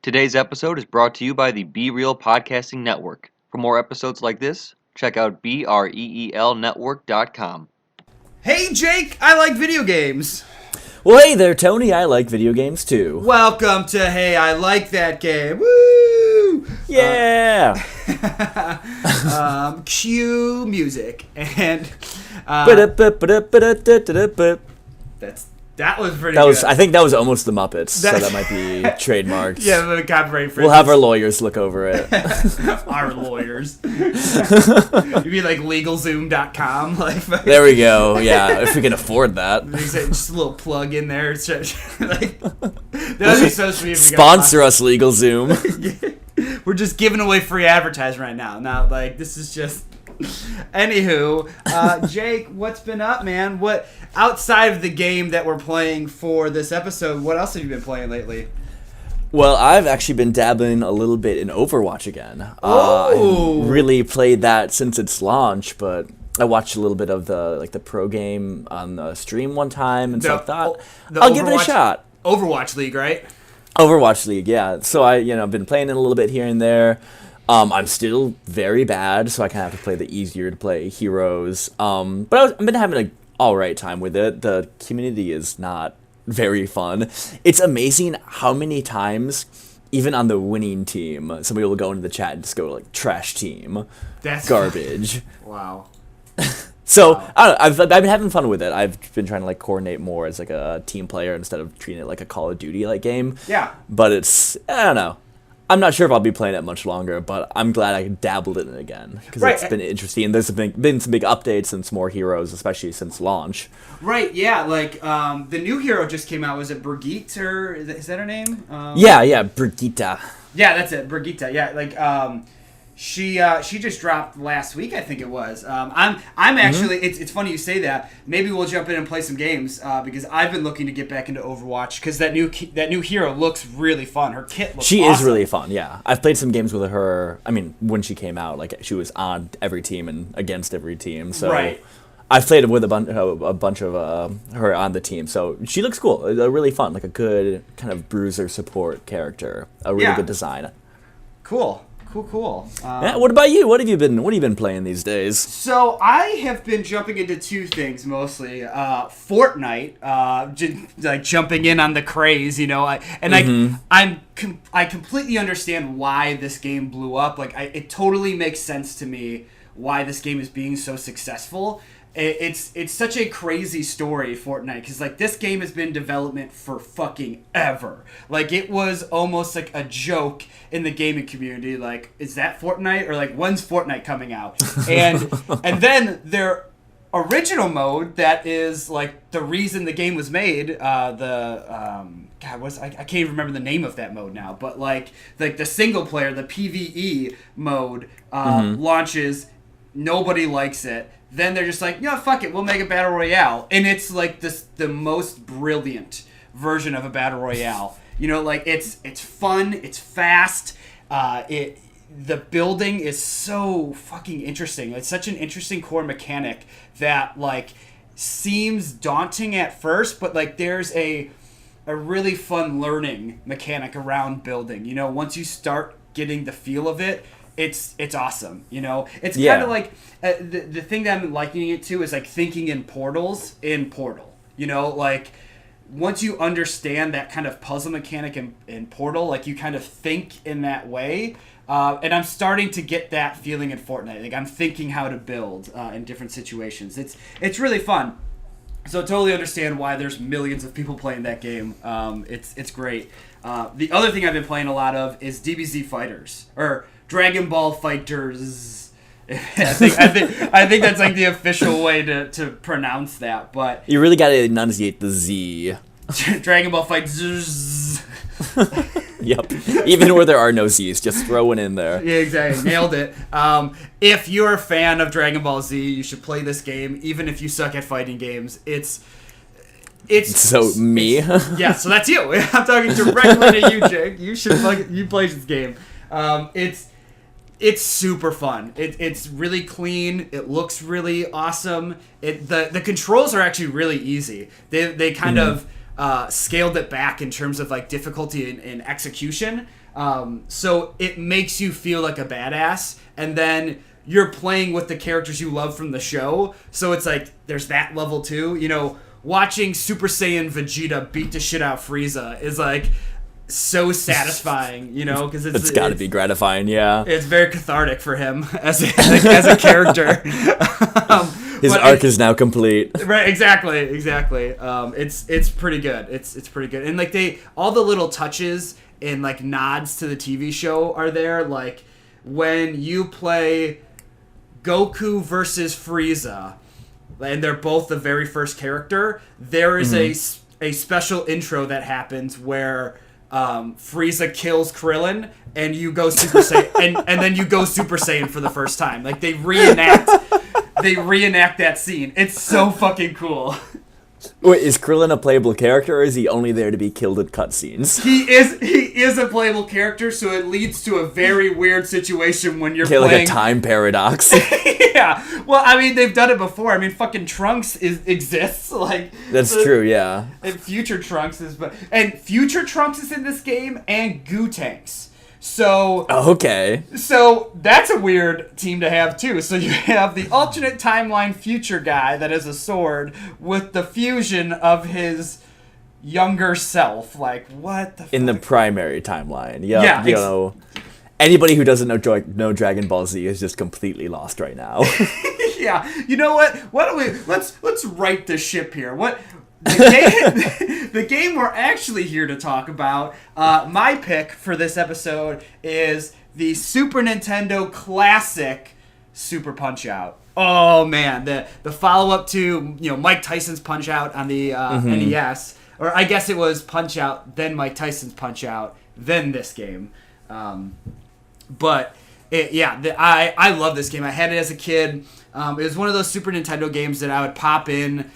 Today's episode is brought to you by the Be Real Podcasting Network. For more episodes like this, check out BREELnetwork.com. Hey Jake, I like video games. Well, hey there, Tony. I like video games too. Welcome to Hey, I Like That Game. Woo! Yeah. Cue music and that was pretty. Good. I think that was almost the Muppets, so that might be trademarked. Yeah, the copyright. We'll have our lawyers look over it. Our lawyers. You mean like LegalZoom.com? Like there we go. Yeah, if we can afford that. Just a little plug in there. Like, that'd be so sweet. If we Sponsor us, LegalZoom. We're just giving away free advertising right now. Now, like, this is just. Anywho, Jake, what's been up, man? What outside of the game that we're playing for this episode? What else have you been playing lately? Well, I've actually been dabbling a little bit in Overwatch again. Oh, I really played that since its launch, but I watched a little bit of the pro game on the stream one time, and so I thought I'll give it a shot. Overwatch League, right? Overwatch League, yeah. So I've been playing it a little bit here and there. I'm still very bad, so I kind of have to play the easier to play heroes. But I've been having an alright time with it. The community is not very fun. It's amazing how many times, even on the winning team, somebody will go into the chat and just go like trash team. That's garbage. Wow. So I don't know, I've been having fun with it. I've been trying to like coordinate more as like a team player instead of treating it like a Call of Duty like game. Yeah. But I don't know. I'm not sure if I'll be playing it much longer, but I'm glad I dabbled in it again because It's been interesting. There's been some big updates and some more heroes, especially since launch. Right, yeah, like the new hero just came out. Was it Brigitte, or is that her name? Yeah, Brigitte. Yeah, that's it, Brigitte. Yeah, like she just dropped last week, I think it was. I'm actually. It's funny you say that. Maybe we'll jump in and play some games because I've been looking to get back into Overwatch because that new hero looks really fun. Her kit looks. She awesome. is really fun. Yeah, I've played some games with her. I mean, when she came out, like she was on every team and against every team. So right. I've played with a bunch of her on the team. So she looks cool. Really fun, like a good kind of bruiser support character. A really good design. Cool. Yeah, what about you? What have you been playing these days? So I have been jumping into two things mostly. Fortnite, like jumping in on the craze, you know. I completely understand why this game blew up. Like, it totally makes sense to me why this game is being so successful. It's such a crazy story, Fortnite, because like this game has been in development for fucking ever. Like it was almost like a joke in the gaming community. Like, is that Fortnite, or like when's Fortnite coming out? And then their original mode that is like the reason the game was made. I can't even remember the name of that mode now. But like the single player, the PvE mode launches. Nobody likes it. Then they're just like, yeah, fuck it, we'll make a battle royale, and it's like the most brilliant version of a battle royale. You know, like it's fun, it's fast. The building is so fucking interesting. It's such an interesting core mechanic that like seems daunting at first, but like there's a really fun learning mechanic around building. You know, once you start getting the feel of it. It's awesome, you know. It's kind of like the thing that I'm likening it to is like thinking in portals in Portal. You know, like once you understand that kind of puzzle mechanic in Portal, like you kind of think in that way. And I'm starting to get that feeling in Fortnite. Like I'm thinking how to build in different situations. It's really fun. So I totally understand why there's millions of people playing that game. It's great. The other thing I've been playing a lot of is DBZ Fighters or Dragon Ball Fighters. I think that's like the official way to pronounce that. But you really got to enunciate the Z. Dragon Ball Fighters. Yep. Even where there are no Z's, just throw one in there. Yeah, exactly. Nailed it. If you're a fan of Dragon Ball Z, you should play this game. Even if you suck at fighting games, it's so me. Yeah, so that's you. I'm talking directly to you, Jake. You play this game. It's super fun. It's really clean. It looks really awesome. The controls are actually really easy. They kind of scaled it back in terms of like difficulty and execution. So it makes you feel like a badass, and then you're playing with the characters you love from the show. So it's like there's that level too. You know, watching Super Saiyan Vegeta beat the shit out of Frieza is like so satisfying, you know, because it's got to be gratifying. Yeah, it's very cathartic for him as a character. His arc is now complete. Right, exactly. It's pretty good. It's pretty good, and like all the little touches and like nods to the TV show are there. Like when you play Goku versus Frieza, and they're both the very first character, there is a special intro that happens where Frieza kills Krillin, and you go Super Saiyan, and then you go Super Saiyan for the first time. Like they reenact that scene. It's so fucking cool. Wait, is Krillin a playable character, or is he only there to be killed in cutscenes? He is a playable character, so it leads to a very weird situation when you're playing. Like a time paradox. Yeah. Well, I mean, they've done it before. I mean, fucking Trunks exists. Like that's true. Yeah. And Future Trunks is in this game, and Gootanks. So okay. So that's a weird team to have too. So you have the alternate timeline future guy that is a sword with the fusion of his younger self. Like what the fuck? In the primary timeline. Yeah. You know, anybody who doesn't know Dragon Ball Z is just completely lost right now. Yeah. You know what? Why don't we let's right the ship here. The game we're actually here to talk about, my pick for this episode is the Super Nintendo classic Super Punch-Out. Oh man, the follow-up to Mike Tyson's Punch-Out on the NES, or I guess it was Punch-Out, then Mike Tyson's Punch-Out, then this game. But I love this game. I had it as a kid. It was one of those Super Nintendo games that I would pop in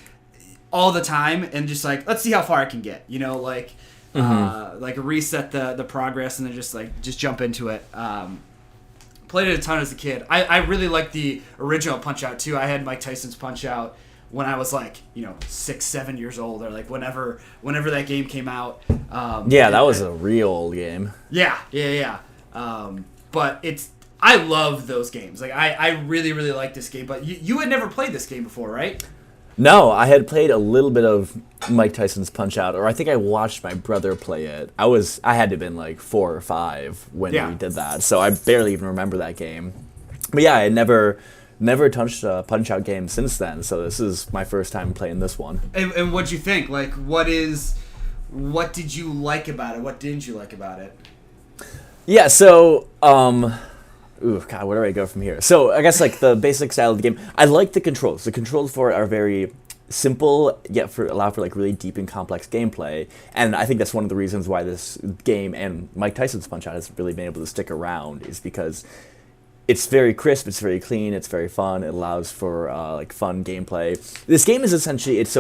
all the time and just like, let's see how far I can get, like reset the progress and then just jump into it. Played it a ton as a kid. I really liked the original Punch-Out too. I had Mike Tyson's Punch-Out when I was 6-7 years old, or like whenever that game came out. That was a real old game. Yeah. But I love those games. Like I really, really like this game. But you had never played this game before, right? No, I had played a little bit of Mike Tyson's Punch-Out, or I think I watched my brother play it. I had to have been 4 or 5 when we did that, so I barely even remember that game. But yeah, I had never touched a Punch-Out game since then, so this is my first time playing this one. And what'd you think? Like, what did you like about it? What didn't you like about it? Yeah, so, ooh, God, where do I go from here? So, I guess, the basic style of the game, I like the controls. The controls for it are very simple, yet allow for, really deep and complex gameplay. And I think that's one of the reasons why this game and Mike Tyson's Punch-Out has really been able to stick around, is because it's very crisp, it's very clean, it's very fun, it allows for, fun gameplay. This game is essentially, it's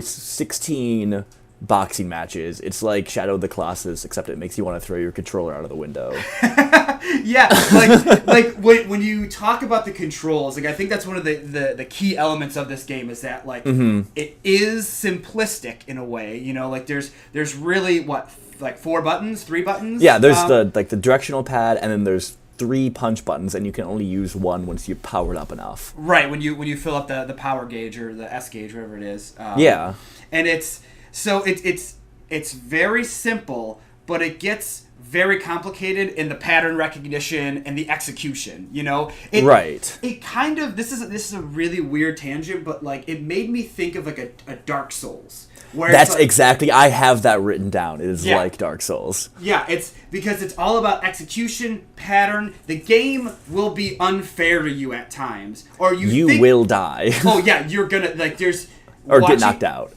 16 boxing matches. It's like Shadow of the Colossus, except it makes you want to throw your controller out of the window. Yeah, when you talk about the controls, I think that's one of the key elements of this game is that it is simplistic in a way. There's really 4 buttons, 3 buttons. Yeah, there's the directional pad, and then there's 3 punch buttons, and you can only use one once you've powered up enough. Right, when you fill up the power gauge or the S gauge, whatever it is. Yeah, and it's very simple, but it gets very complicated in the pattern recognition and the execution. Right. It kind of this is a really weird tangent, but it made me think of a Dark Souls. Where that's exactly, I have that written down. It is like Dark Souls. Yeah, it's because it's all about execution, pattern. The game will be unfair to you at times, or you will die. Oh yeah, you're gonna or get knocked out.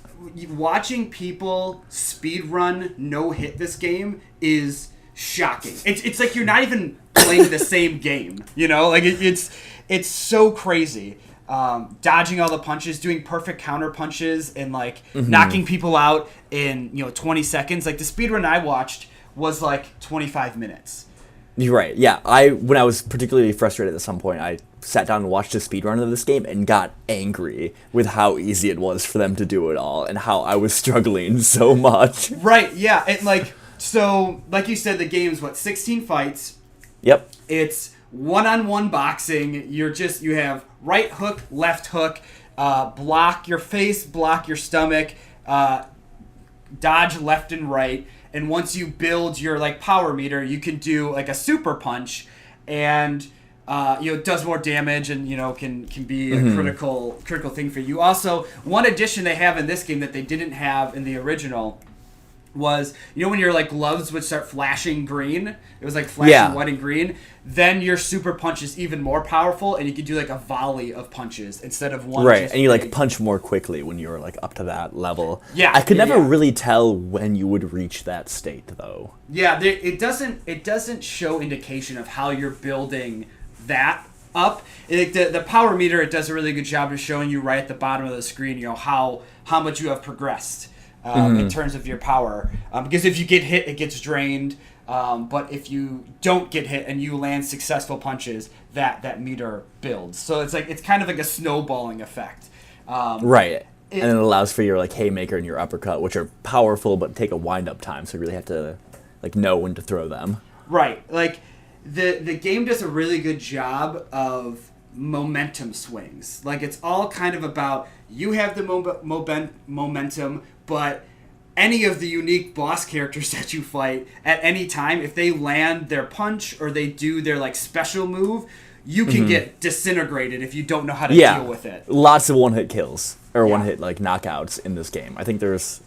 Watching people speedrun no-hit this game is shocking. It's like you're not even playing the same game, it's so crazy. Dodging all the punches, doing perfect counter punches, and knocking people out in 20 seconds. The speedrun I watched was 25 minutes. You're right. Yeah, when I was particularly frustrated at some point, I sat down and watched a speedrun of this game and got angry with how easy it was for them to do it all and how I was struggling so much. Right, yeah. And so like you said, the game's 16 fights. Yep. It's one-on-one boxing. You have right hook, left hook, block your face, block your stomach, dodge left and right. And once you build your power meter, you can do a super punch, and it does more damage, and can be a critical thing for you. Also, one addition they have in this game that they didn't have in the original was, when your gloves would start flashing green, it was flashing white and green, then your super punch is even more powerful, and you can do a volley of punches instead of one. Right, and you punch more quickly when you're up to that level. Yeah, I could never really tell when you would reach that state though. Yeah, it doesn't show indication of how you're building that up. The power meter, it does a really good job of showing you right at the bottom of the screen, how much you have progressed. In terms of your power, because if you get hit, it gets drained. But if you don't get hit and you land successful punches, that meter builds. So it's kind of like a snowballing effect. Right, and it allows for your haymaker and your uppercut, which are powerful but take a wind up time. So you really have to know when to throw them. Right, the game does a really good job of momentum swings. It's all kind of about you have the momentum. But any of the unique boss characters that you fight at any time, if they land their punch or they do their special move, you can get disintegrated if you don't know how to deal with it. Lots of one-hit kills or one-hit knockouts in this game. I think there's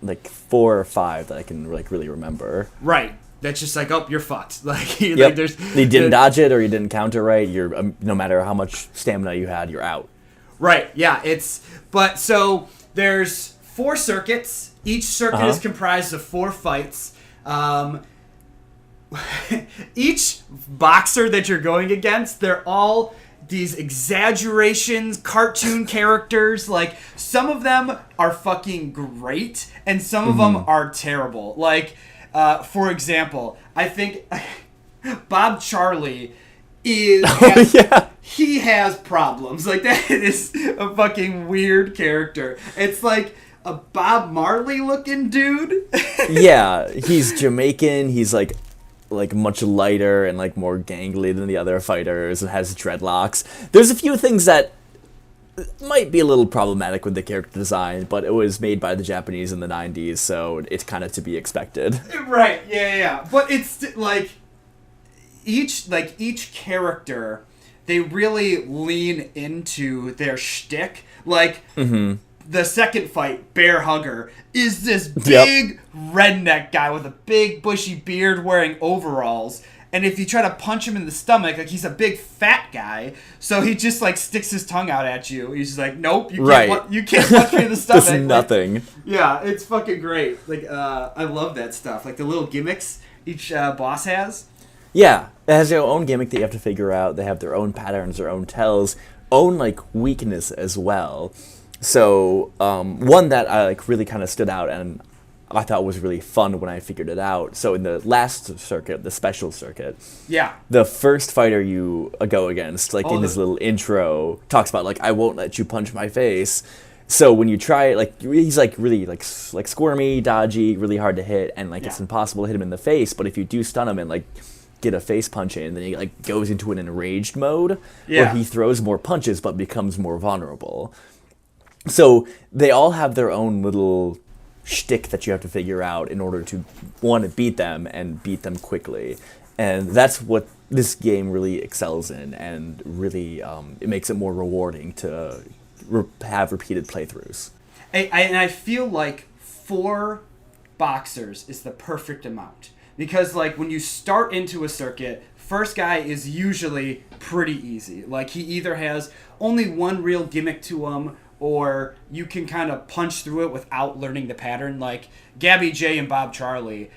4 or 5 that I can really remember. Right. That's just oh, you're fucked. You didn't dodge it or you didn't counter right. You're no matter how much stamina you had, you're out. Right. Yeah. So there's 4 circuits. Each circuit is comprised of 4 fights. Each boxer that you're going against, they're all these exaggerations, cartoon characters. Some of them are fucking great, and some of them are terrible. For example, I think Bob Charlie he has problems. That is a fucking weird character. It's a Bob Marley looking dude. Yeah, he's Jamaican. He's much lighter and more gangly than the other fighters and has dreadlocks. There's a few things that might be a little problematic with the character design, but it was made by the Japanese in the 90s, so it's kind of to be expected. Right, yeah. But it's each character, they really lean into their shtick. The second fight, Bear Hugger, is this big redneck guy with a big bushy beard wearing overalls. And if you try to punch him in the stomach, he's a big fat guy, so he just sticks his tongue out at you. He's just nope, you can't punch me in the stomach. Does nothing. Yeah, it's fucking great. I love that stuff. The little gimmicks each boss has. Yeah, it has their own gimmick that you have to figure out. They have their own patterns, their own tells, own weakness as well. So one that I really kind of stood out and I thought was really fun when I figured it out. So in the last circuit, the special circuit, the first fighter you go against, in his little intro, talks about I won't let you punch my face. So when you try it, he's really squirmy, dodgy, really hard to hit, and it's impossible to hit him in the face. But if you do stun him and get a face punch in, then he goes into an enraged mode where he throws more punches but becomes more vulnerable. So they all have their own little shtick that you have to figure out in order to want to beat them and beat them quickly. And that's what this game really excels in, and really it makes it more rewarding to have repeated playthroughs. And I feel 4 boxers is the perfect amount. Because when you start into a circuit, first guy is usually pretty easy. He either has only one real gimmick to him, or you can kind of punch through it without learning the pattern. Gabby J and Bob Charlie,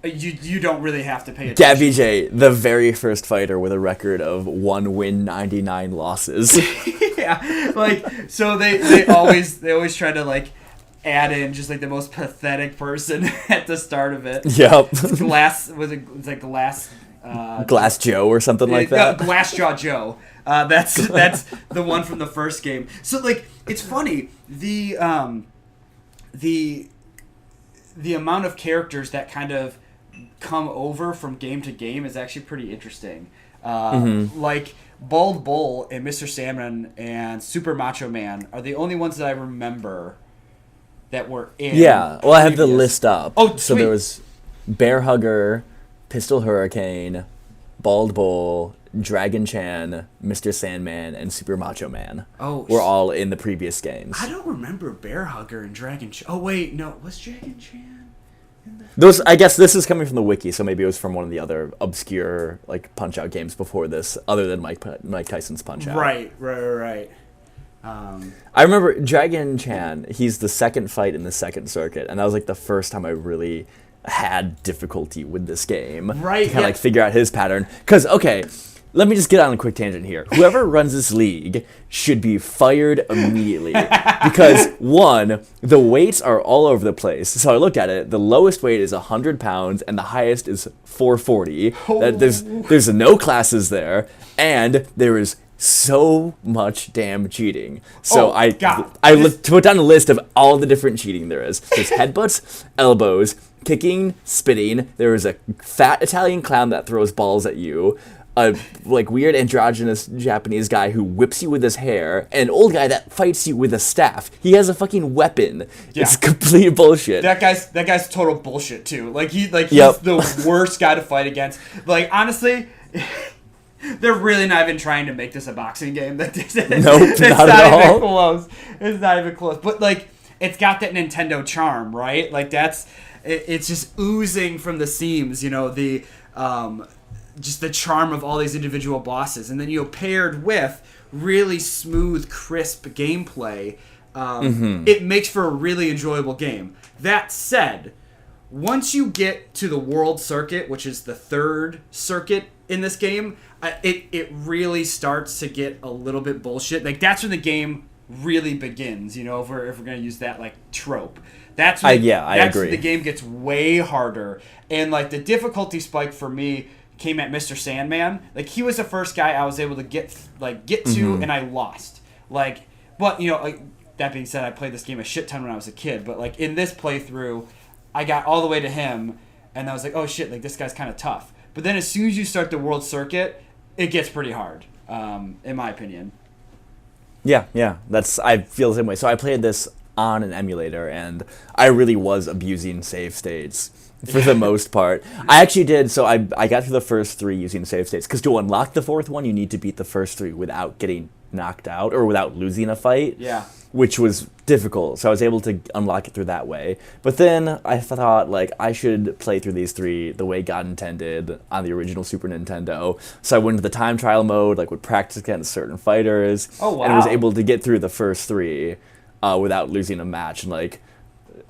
you don't really have to pay attention. Gabby J, the very first fighter with a record of 1 win, 99 losses. So they always try to add in just the most pathetic person at the start of it. Yep. The last Glass Joe or something like that. Glassjaw Joe. That's the one from the first game. So like it's funny the amount of characters that kind of come over from game to game is actually pretty interesting. Like Bald Bull and Mr. Sandman and Super Macho Man are the only ones that I remember that were in. Yeah, well, I have the previous. list up. Oh, so sweet. there was Bear Hugger, Pistol Hurricane, Bald Bull, Dragon Chan, Mr. Sandman, and Super Macho Man. Oh, were all in the previous games. I don't remember Bear Hugger and Dragon Chan. Oh wait, no, was Dragon Chan? Those, I guess, this is coming from the wiki, so maybe it was from one of the other obscure like Punch Out games before this, other than Mike Tyson's Punch Out. Right. I remember Dragon Chan. He's the second fight in the second circuit, and that was like the first time I really had difficulty with this game. Right, To kind of yeah. like figure out his pattern. Because okay, let me just get on a quick tangent here. Whoever runs this league should be fired immediately because one, the weights are all over the place. So I looked at it. The lowest weight is 100 pounds, and the highest is 440. There's no classes there, and there is so much damn cheating. So Oh, God. put down a list of all the different cheating there is. There's headbutts, elbows, kicking, spitting. There is a fat Italian clown that throws balls at you. A like weird androgynous Japanese guy who whips you with his hair, and an old guy that fights you with a staff. He has a fucking weapon. Yeah. It's complete bullshit. That guy's total bullshit too. He's Yep. the worst guy to fight against. Like honestly, they're really not even trying to make this a boxing game. Nope, It's not at all. even close. It's not even close. But like, it's got that Nintendo charm, right? Like it's just oozing from the seams. You know the just the charm of all these individual bosses, and then paired with really smooth, crisp gameplay. It makes for a really enjoyable game. That said, once you get to the World Circuit, which is the third circuit in this game, it really starts to get a little bit bullshit. Like that's when the game really begins. You know, if we're gonna use that like trope, that's when I that's agree. when the game gets way harder, and like the difficulty spike for me came at Mr. Sandman. Like he was the first guy I was able to get to, and I lost. Like, but that being said, I played this game a shit ton when I was a kid. But like in this playthrough, I got all the way to him, and I was like, oh shit, like this guy's kind of tough. But then as soon as you start the World Circuit, it gets pretty hard, in my opinion. Yeah. I feel the same way. So I played this on an emulator, and I really was abusing save states for the most part. I actually did. So I got through the first three using save states, because to unlock the fourth one, you need to beat the first three without getting knocked out or without losing a fight. Yeah. Which was difficult. So I was able to unlock it through that way. But then I thought, like, I should play through these three the way God intended on the original Super Nintendo. So I went into the time trial mode, like would practice against certain fighters. Oh, wow. And was able to get through the first three without losing a match, and like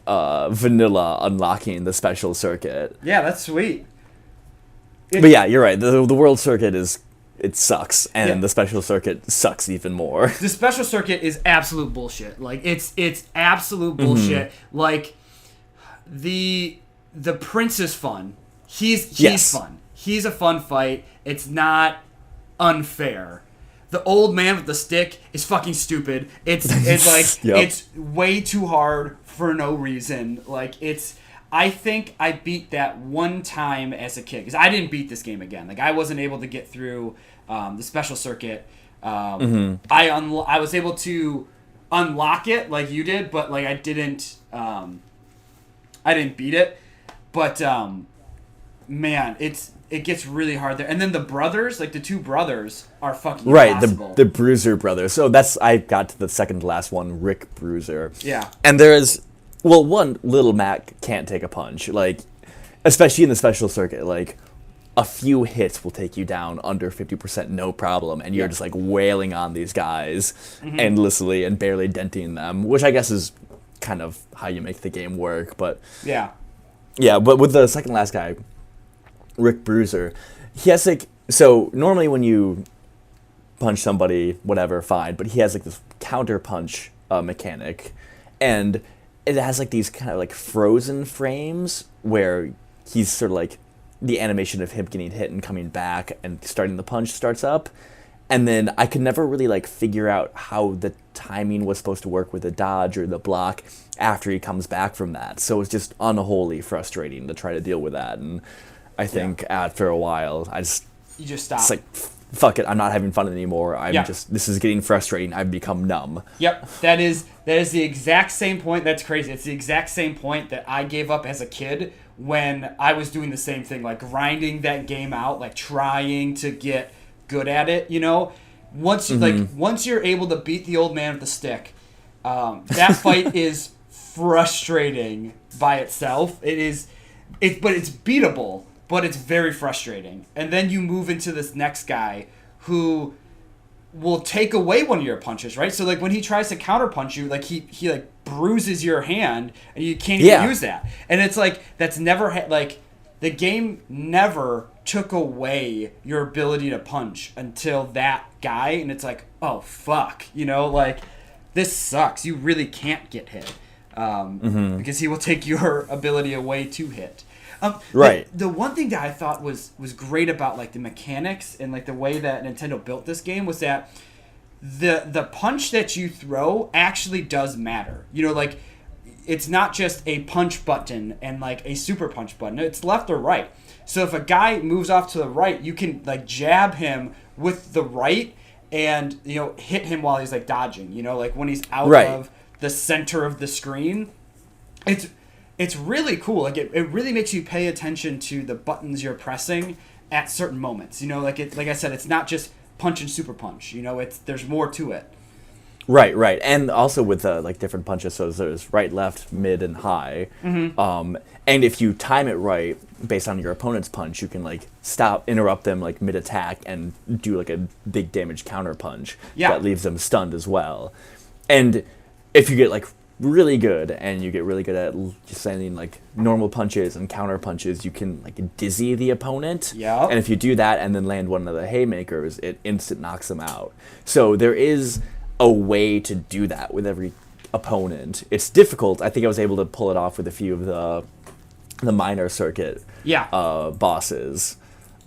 vanilla unlocking the special circuit. Yeah, that's sweet. But yeah, you're right. The World Circuit it sucks, and Yeah. the special circuit sucks even more. The special circuit is absolute bullshit. Like it's absolute bullshit. Like the prince is fun. He's Yes. fun. He's a fun fight. It's not unfair. The old man with the stick is fucking stupid. It's like Yep. it's way too hard for no reason. Like I think I beat that one time as a kid, because I didn't beat this game again. Like I wasn't able to get through the special circuit. I was able to unlock it like you did, but like I didn't beat it. But man, it gets really hard there. And then the brothers, like the two brothers, are fucking Right, impossible. the Bruiser brothers. So I got to the second to last one, Rick Bruiser. Yeah. And there is, well, one, Little Mac can't take a punch. Like, especially in the special circuit, like, a few hits will take you down under 50%, no problem. And you're just, like, wailing on these guys endlessly and barely denting them, which I guess is kind of how you make the game work. But, Yeah. yeah, but with the second last guy, Rick Bruiser, he has, like, so normally when you punch somebody, whatever, fine, but he has, like, this counter punch mechanic, and it has like these kind of like frozen frames where he's sort of like the animation of him getting hit and coming back and starting the punch starts up. And then I could never really like figure out how the timing was supposed to work with the dodge or the block after he comes back from that. So it's just unholy frustrating to try to deal with that. And I think after a while, you just stop. It's like, fuck it, I'm not having fun anymore. This is getting frustrating. I've become numb. Yep, that is the exact same point. That's crazy. It's the exact same point that I gave up as a kid when I was doing the same thing, like grinding that game out, like trying to get good at it. You know, once you're able to beat the old man with the stick, that fight is frustrating by itself. But it's beatable. But it's very frustrating. And then you move into this next guy who will take away one of your punches, right? So like when he tries to counterpunch you, like he like bruises your hand and you can't even use that. And it's like that's never like the game never took away your ability to punch until that guy, and it's like, oh fuck, you know, like this sucks. You really can't get hit because he will take your ability away to hit. Right. The one thing that I thought was great about like the mechanics and like the way that Nintendo built this game was that the punch that you throw actually does matter. You know, like it's not just a punch button and like a super punch button. It's left or right. So if a guy moves off to the right, you can like jab him with the right and, you know, hit him while he's like dodging, you know, like when he's out of the center of the screen. It's really cool. Like it really makes you pay attention to the buttons you're pressing at certain moments. You know, like I said, it's not just punch and super punch. You know, there's more to it. Right, and also with like different punches, so there's right, left, mid, and high. And if you time it right, based on your opponent's punch, you can like interrupt them like mid attack and do like a big damage counter punch that leaves them stunned as well. And if you get like really good and you get really good at just landing like normal punches and counter punches, you can like dizzy the opponent. Yeah. And if you do that and then land one of the haymakers, it instant knocks them out. So there is a way to do that with every opponent. It's difficult. I think I was able to pull it off with a few of the minor circuit bosses.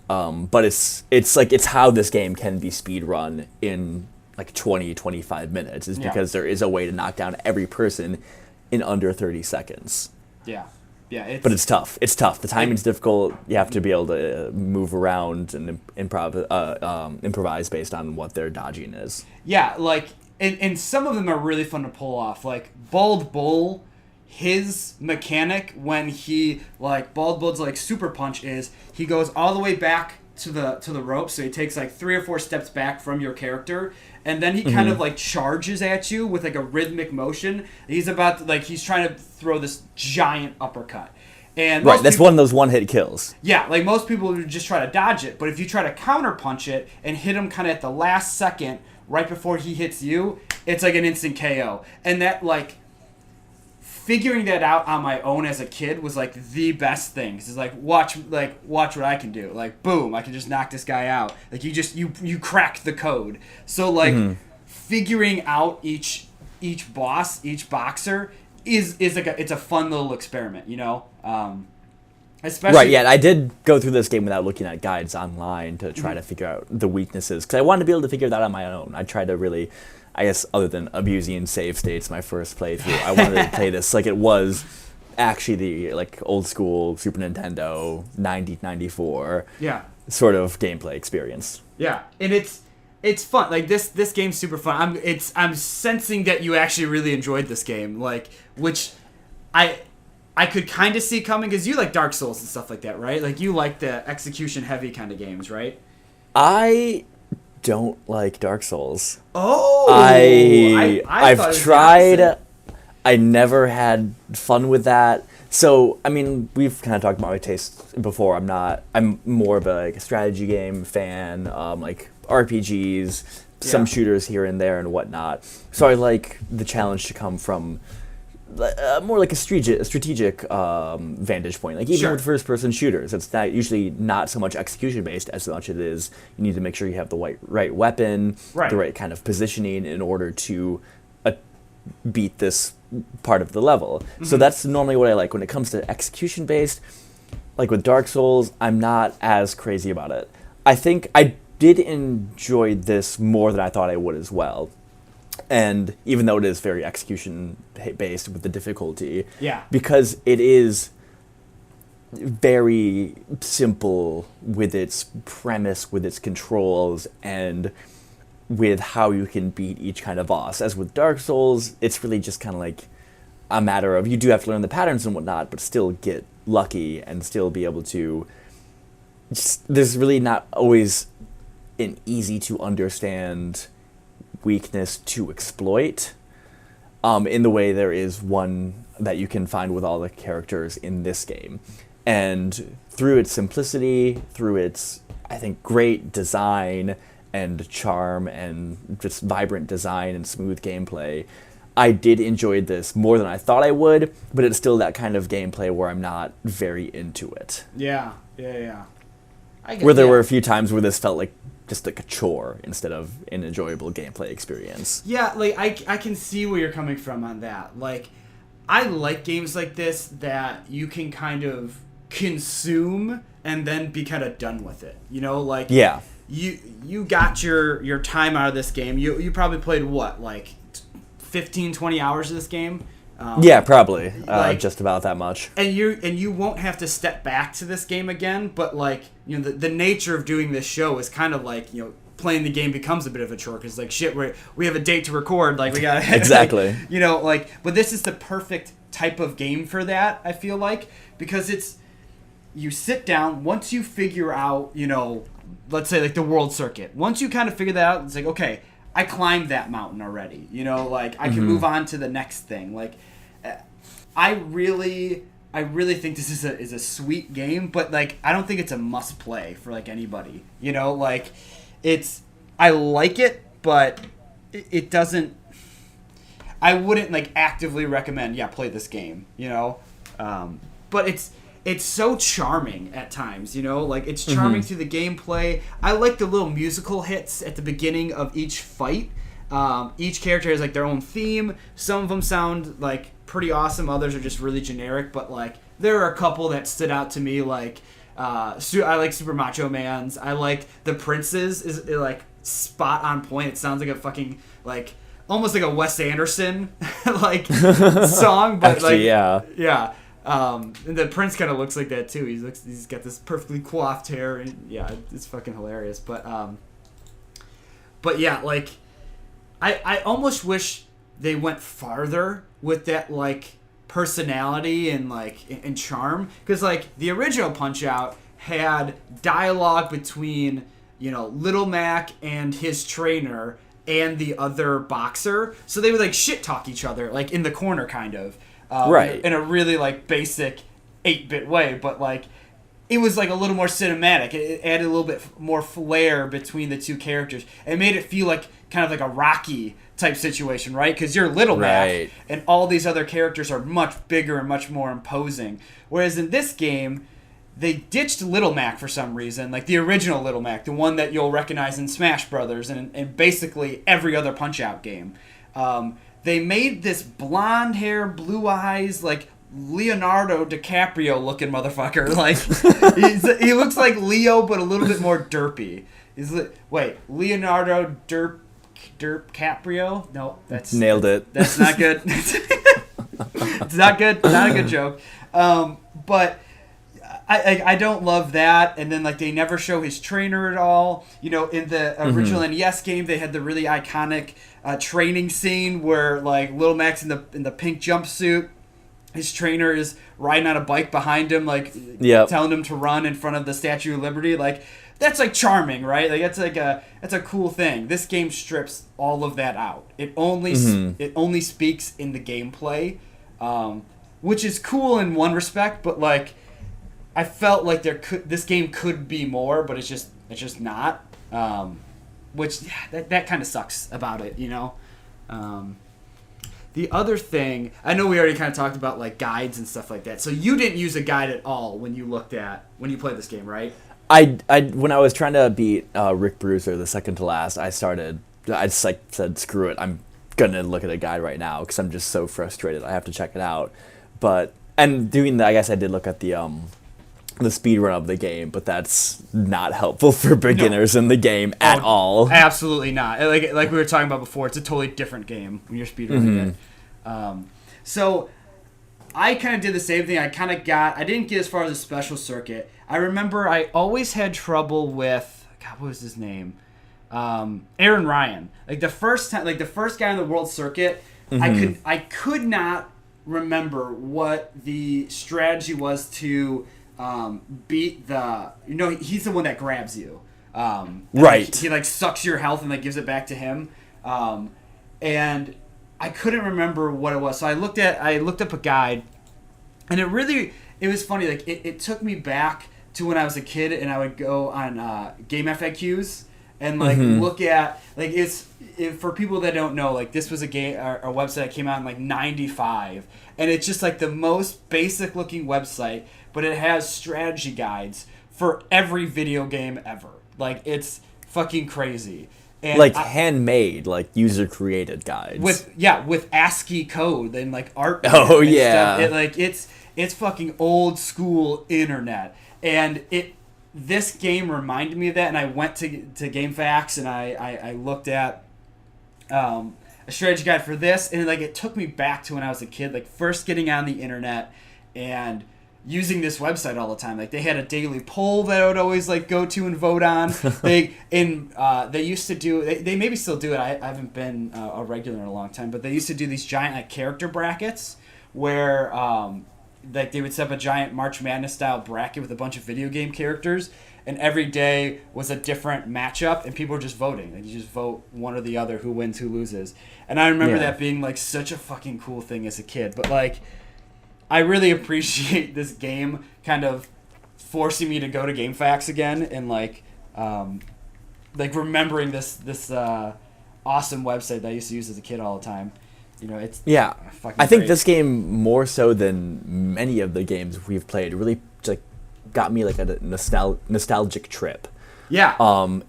But it's how this game can be speed run in like 20-25 minutes is because there is a way to knock down every person in under 30 seconds. But it's tough. The timing's difficult. You have to be able to move around and improvise based on what their dodging is. Like and some of them are really fun to pull off. Like Bald Bull, his mechanic when he like Bald Bull's like super punch is he goes all the way back to the rope, so he takes like 3 or 4 steps back from your character, and then he kind of like charges at you with like a rhythmic motion. He's about to, like he's trying to throw this giant uppercut. And that's one of those one-hit kills. Yeah, like most people would just try to dodge it, but if you try to counter punch it and hit him kind of at the last second right before he hits you, it's like an instant KO. And that like figuring that out on my own as a kid was like the best thing. It's like watch what I can do. Like boom, I can just knock this guy out. Like you cracked the code. So like figuring out each boss, each boxer is like it's a fun little experiment, you know. Especially right, yeah. I did go through this game without looking at guides online to try to figure out the weaknesses because I wanted to be able to figure that out on my own. I tried to really, I guess, other than abusing save states my first playthrough, I wanted to play this like it was actually the like old school Super Nintendo 90-94 sort of gameplay experience. Yeah, and it's fun. Like this game's super fun. I'm sensing that you actually really enjoyed this game, like which I could kind of see coming because you like Dark Souls and stuff like that, right? Like you like the execution heavy kind of games, right? I don't like Dark Souls. Oh, I've tried. I never had fun with that. So I mean, we've kind of talked about my tastes before. I'm more of a strategy game fan, like RPGs, some shooters here and there and whatnot. So I like the challenge to come from more like a strategic vantage point. Like even with first-person shooters, it's not usually not so much execution-based as much as it is you need to make sure you have the right weapon, the right kind of positioning in order to beat this part of the level. So that's normally what I like. When it comes to execution-based, like with Dark Souls, I'm not as crazy about it. I think I did enjoy this more than I thought I would as well. And even though it is very execution based with the difficulty, Yeah. because it is very simple with its premise, with its controls, and with how you can beat each kind of boss. As with Dark Souls, it's really just kind of like a matter of, you do have to learn the patterns and whatnot, but still get lucky and still be able to there's really not always an easy to understand weakness to exploit in the way there is one that you can find with all the characters in this game. And through its simplicity, through its, I think, great design and charm and just vibrant design and smooth gameplay, I did enjoy this more than I thought I would, but it's still that kind of gameplay where I'm not very into it. Yeah. I get, Where there were a few times where this felt like just like a chore instead of an enjoyable gameplay experience. Yeah, like I can see where you're coming from on that. Like, I like games like this that you can kind of consume and then be kind of done with it. You know, like Yeah. You got your time out of this game. You probably played what, like 15, 20 hours of this game? Yeah, probably. like- Just about that much. And you won't have to step back to this game again, but like, you know, the nature of doing this show is kind of like, you know, playing the game becomes a bit of a chore because like, shit, we have a date to record, like we gotta Exactly. like, you know, like, but this is the perfect type of game for that, I feel like, because it's, you sit down, once you figure out, you know, let's say like the world circuit, once you kind of figure that out, it's like, okay, I climbed that mountain already, you know, like I can move on to the next thing. Like, I really think this is a sweet game, but like I don't think it's a must play for like anybody, you know, like I like it, but it doesn't, I wouldn't like actively recommend, play this game, you know, but it's so charming at times, you know, like it's charming through the gameplay. I like the little musical hits at the beginning of each fight. Each character has like their own theme. Some of them sound like pretty awesome. Others are just really generic, but like there are a couple that stood out to me. Like I like Super Macho Man's. I like the Prince's is like spot on point. It sounds like a fucking like almost like a Wes Anderson like song, but Actually, like yeah. and the Prince kind of looks like that too. He's got this perfectly coiffed hair, and it's fucking hilarious. But yeah, like I almost wish they went farther with that like personality and like and charm, because like the original Punch Out had dialogue between, you know, Little Mac and his trainer and the other boxer, so they would like shit talk each other like in the corner kind of. Right. In a really like basic 8-bit way, but like it was like a little more cinematic. It added a little bit more flair between the two characters. It made it feel like kind of like a Rocky type situation, right? Because you're Little Mac, Right. and all these other characters are much bigger and much more imposing. Whereas in this game, they ditched Little Mac for some reason, like the original Little Mac, the one that you'll recognize in Smash Brothers and basically every other Punch-Out game. They made this blonde hair, blue eyes, like Leonardo DiCaprio looking motherfucker. Like he looks like Leo, but a little bit more derpy. Leonardo DiCaprio? No, that's Nailed it. That's not good. It's not good. Not a good joke. But I don't love that. And then like they never show his trainer at all. You know, in the original NES game, they had the really iconic training scene where like Little Mac's in the pink jumpsuit. His trainer is riding on a bike behind him, like telling him to run in front of the Statue of Liberty. Like that's like charming, right? Like that's a cool thing. This game strips all of that out. It only speaks in the gameplay, which is cool in one respect, but like I felt like this game could be more, but it's just not. Which that kind of sucks about it, you know. The other thing, I know we already kind of talked about like guides and stuff like that. So you didn't use a guide at all when you played this game, right? I when I was trying to beat Rick Bruiser, the second to last, I just like said, screw it, I'm gonna look at a guide right now because I'm just so frustrated. I have to check it out. And doing that, I guess I did look at the the speed run of the game, but that's not helpful for beginners in the game at all. Absolutely not. Like we were talking about before, it's a totally different game when you're speedrunning it. So I kind of did the same thing. I didn't get as far as a special circuit. I remember I always had trouble with, God, what was his name? Aaron Ryan. Like the first time, like the first guy on the world circuit, I could not remember what the strategy was to beat the. He's the one that grabs you. Right. He like sucks your health and like gives it back to him. And I couldn't remember what it was, so I looked up a guide, and it was funny. Like it took me back to when I was a kid, and I would go on Game FAQs and like look at like for people that don't know, like this was a game or a website that came out in like '95, and it's just like the most basic looking website, but it has strategy guides for every video game ever. Like it's fucking crazy. And like handmade, like user created guides with ASCII code and like art. Oh and yeah, stuff. It's fucking old school internet, and this game reminded me of that. And I went to GameFAQs and I looked at a strategy guide for this, and like it took me back to when I was a kid, like first getting on the internet and using this website all the time. Like they had a daily poll that I would always like go to and vote on. They used to do, they maybe still do it. I haven't been a regular in a long time, but they used to do these giant like character brackets where like they would set up a giant March Madness style bracket with a bunch of video game characters, and every day was a different matchup, and people were just voting. Like you just vote one or the other, who wins, who loses. And I remember that being like such a fucking cool thing as a kid. But like, I really appreciate this game kind of forcing me to go to GameFAQs again and like remembering this awesome website that I used to use as a kid all the time. It's fucking I think great. this game more so than many of the games we've played really like got me like a nostalgic trip. Yeah.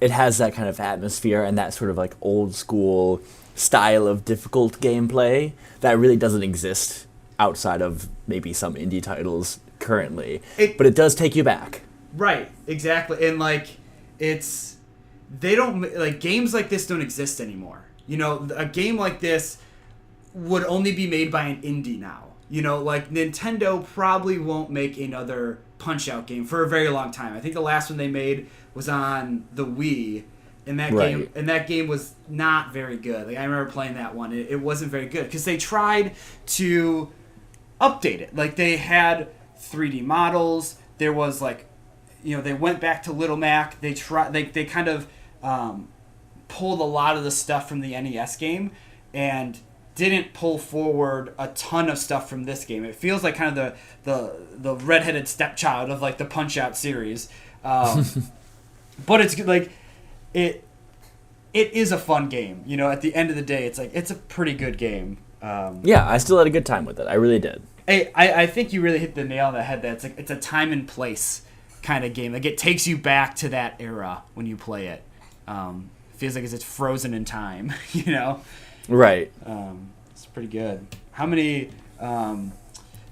It has that kind of atmosphere and that sort of like old school style of difficult gameplay that really doesn't exist outside of maybe some indie titles currently, but it does take you back. Right, exactly. And like games like this don't exist anymore. A game like this would only be made by an indie now. Like Nintendo probably won't make another Punch-Out game for a very long time. I think the last one they made was on the Wii, and that game was not very good. Like I remember playing that one. It wasn't very good because they tried to update it. Like they had 3D models. There was like, they went back to Little Mac. They kind of pulled a lot of the stuff from the NES game and didn't pull forward a ton of stuff from this game. It feels like kind of the redheaded stepchild of like the Punch-Out series. But it's like it is a fun game. At the end of the day, it's like it's a pretty good game. I still had a good time with it. I really did. Hey, I think you really hit the nail on the head. That it's a time and place kind of game. Like it takes you back to that era when you play it. Feels like it's frozen in time. Right. It's pretty good. How many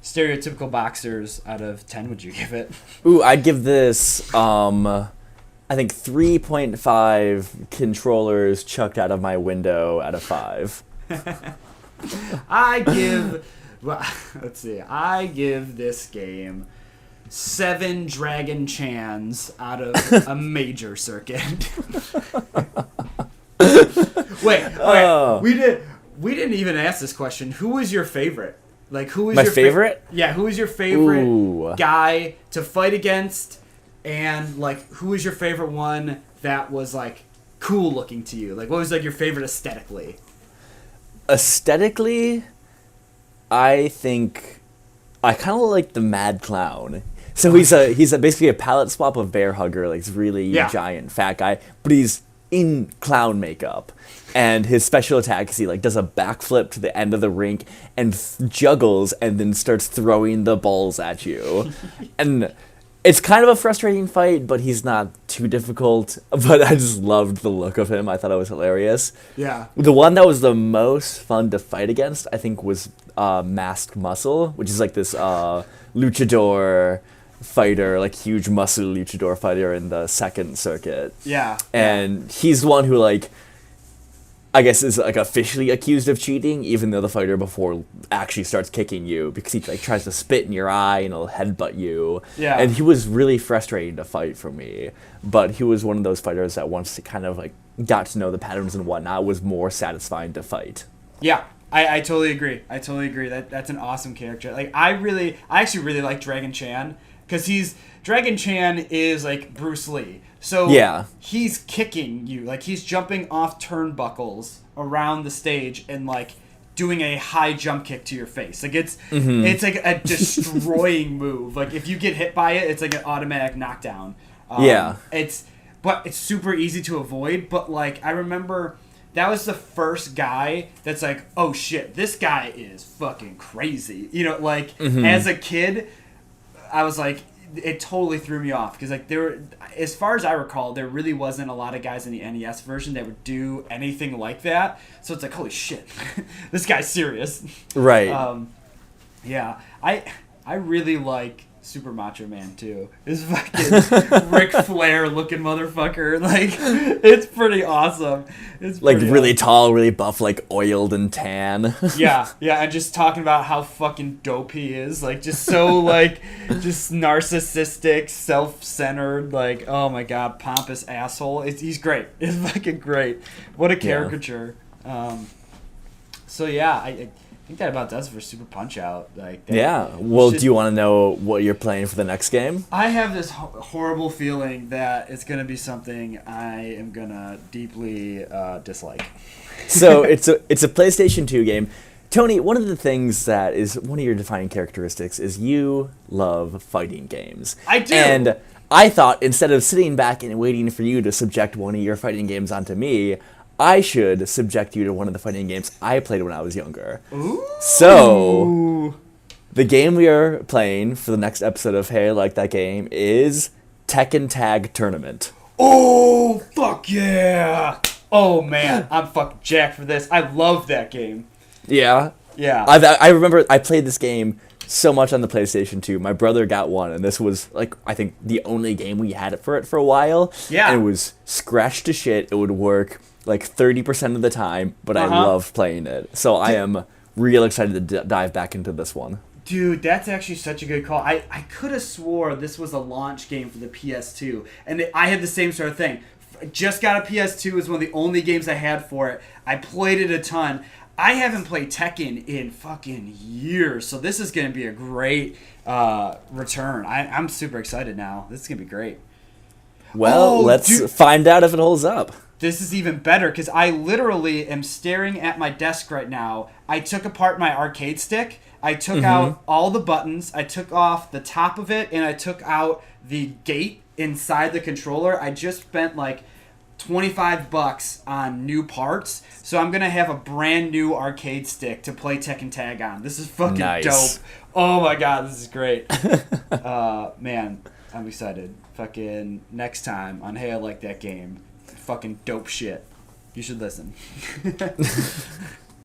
stereotypical boxers out of 10 would you give it? Ooh, I'd give this I think 3.5 controllers chucked out of my window out of 5. I give this game 7 Dragon Chans out of a major circuit. Wait, we didn't even ask this question. Who was your favorite? Like, who was my your favorite? Yeah, who was your favorite Ooh. guy to fight against? And like, who was your favorite one that was like cool looking to you? Like, what was like your favorite aesthetically? Aesthetically, I think I kind of like the Mad Clown. So he's basically a palette swap of Bear Hugger, like this really giant fat guy, but he's in clown makeup. And his special attack is he like does a backflip to the end of the rink and juggles and then starts throwing the balls at you. And it's kind of a frustrating fight, but he's not too difficult. But I just loved the look of him. I thought it was hilarious. Yeah. The one that was the most fun to fight against, I think, was Masked Muscle, which is like this luchador fighter, like huge muscle luchador fighter in the second circuit. Yeah. And he's the one who, like, I guess is like officially accused of cheating, even though the fighter before actually starts kicking you because he like tries to spit in your eye and he'll headbutt you. Yeah. And he was really frustrating to fight for me, but he was one of those fighters that once it kind of like got to know the patterns and whatnot was more satisfying to fight. Yeah. I totally agree. That's an awesome character. Like I actually really like Dragon Chan because Dragon Chan is like Bruce Lee. So yeah. He's kicking you, like he's jumping off turnbuckles around the stage and like doing a high jump kick to your face. Like it's like a destroying move. Like if you get hit by it, it's like an automatic knockdown. It's super easy to avoid. But like I remember that was the first guy that's like, oh shit, this guy is fucking crazy. You know, like as a kid, I was like. It totally threw me off because like as far as I recall, there really wasn't a lot of guys in the NES version that would do anything like that. So it's like, holy shit, this guy's serious. Right. Yeah, I really like Super Macho Man too. This fucking Ric Flair looking motherfucker. Like it's pretty awesome. It's like pretty really awesome. tall, really buff, like oiled and tan. Yeah, and just talking about how fucking dope he is. Like just so like just narcissistic, self-centered, like oh my god, pompous asshole. He's great. It's fucking great. What a caricature. So yeah, I think that about does it for Super Punch-Out. Like yeah. Well, do you want to know what you're playing for the next game? I have this horrible feeling that it's gonna be something I am gonna deeply dislike. So it's a PlayStation 2 game. Tony, one of the things that is one of your defining characteristics is you love fighting games. I do. And I thought instead of sitting back and waiting for you to subject one of your fighting games onto me, I should subject you to one of the fighting games I played when I was younger. Ooh. So, the game we are playing for the next episode of Hey, I Like That Game is Tekken Tag Tournament. Oh, fuck yeah! Oh, man, I'm fucking jacked for this. I love that game. Yeah? Yeah. I remember I played this game so much on the PlayStation 2. My brother got one, and this was, like, I think the only game we had for it for a while. Yeah. And it was scratched to shit. It would work like 30% of the time, but I love playing it. So I am real excited to dive back into this one. Dude, that's actually such a good call. I could have swore this was a launch game for the PS2, and I had the same sort of thing. Just got a PS2, it was one of the only games I had for it. I played it a ton. I haven't played Tekken in fucking years, so this is going to be a great return. I'm super excited now. This is going to be great. Well, let's find out if it holds up. This is even better because I literally am staring at my desk right now. I took apart my arcade stick. I took out all the buttons. I took off the top of it, and I took out the gate inside the controller. I just spent like $25 on new parts, so I'm gonna have a brand new arcade stick to play Tekken Tag on. This is fucking dope. Oh my god, this is great. Man, I'm excited. Fucking next time on Hey, I Like That Game. Fucking dope shit. You should listen.